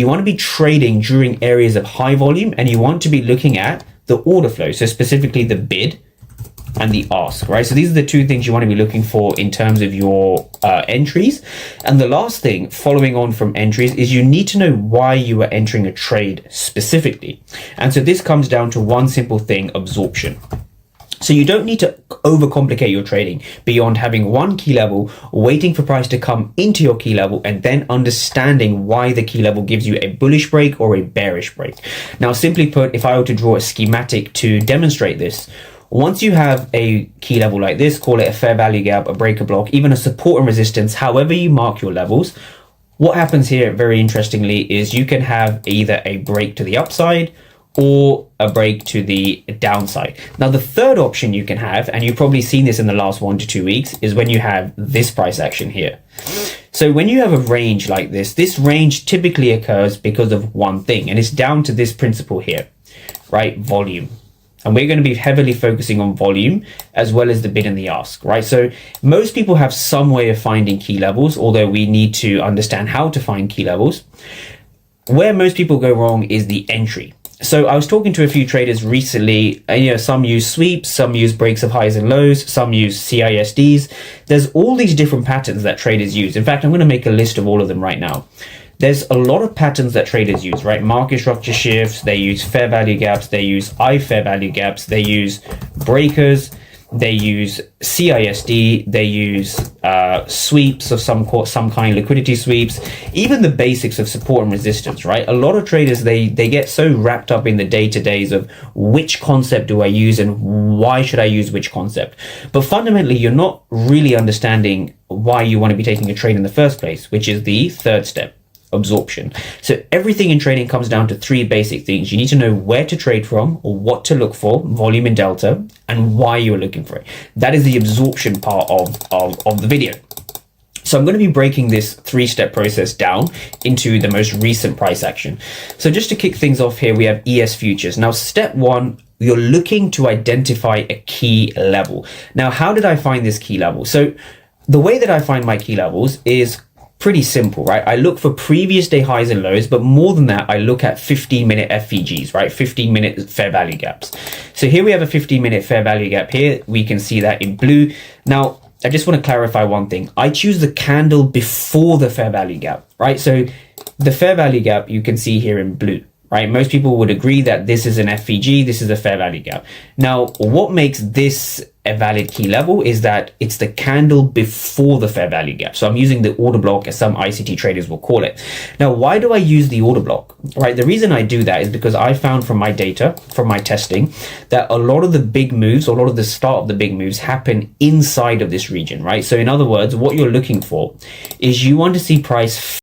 You want to be trading during areas of high volume, and you want to be looking at the order flow. So specifically the bid and the ask, right? So these are the two things you want to be looking for in terms of your entries. And the last thing following on from entries is you need to know why you are entering a trade specifically. And so this comes down to one simple thing: absorption. So you don't need to overcomplicate your trading beyond having one key level, waiting for price to come into your key level, and then understanding why the key level gives you a bullish break or a bearish break. Now, simply put, if I were to draw a schematic to demonstrate this, once you have a key level like this, call it a fair value gap, a breaker block, even a support and resistance, however you mark your levels, what happens here, very interestingly, is you can have either a break to the upside or a break to the downside. Now, the third option you can have, and you've probably seen this in the last 1 to 2 weeks, is when you have this price action here. So when you have a range like this range typically occurs because of one thing, and it's down to this principle here, right? Volume. And we're going to be heavily focusing on volume as well as the bid and the ask, right? So most people have some way of finding key levels, although we need to understand how to find key levels. Where most people go wrong is the entry. So I was talking to a few traders recently, and some use sweeps, some use breaks of highs and lows, some use CISDs. There's all these different patterns that traders use. In fact, I'm going to make a list of all of them right now. There's a lot of patterns that traders use, right? Market structure shifts, they use fair value gaps, they use I fair value gaps, they use breakers, they use CISD, they use sweeps of some kind, liquidity sweeps, even the basics of support and resistance, right? A lot of traders, they get so wrapped up in the day-to-days of which concept do I use and why should I use which concept. But fundamentally, you're not really understanding why you want to be taking a trade in the first place, which is the third step: absorption. So everything in trading comes down to three basic things. You need to know where to trade from, or what to look for, volume and delta, and why you're looking for it. That is the absorption part of the video. So I'm going to be breaking this three-step process down into the most recent price action. So just to kick things off here, we have ES futures. Now, step one, you're looking to identify a key level. Now, how did I find this key level? So the way that I find my key levels is pretty simple, right? I look for previous day highs and lows, but more than that, I look at 15-minute FVGs, right? 15-minute fair value gaps. So here we have a 15-minute fair value gap here. We can see that in blue. Now, I just want to clarify one thing. I choose the candle before the fair value gap, right? So the fair value gap you can see here in blue, right? Most people would agree that this is an FVG, this is a fair value gap. Now, what makes this a valid key level is that it's the candle before the fair value gap. So I'm using the order block, as some ICT traders will call it. Now, why do I use the order block, right? The reason I do that is because I found from my data, from my testing, that a lot of the big moves, a lot of the start of the big moves happen inside of this region, right? So in other words, what you're looking for is you want to see price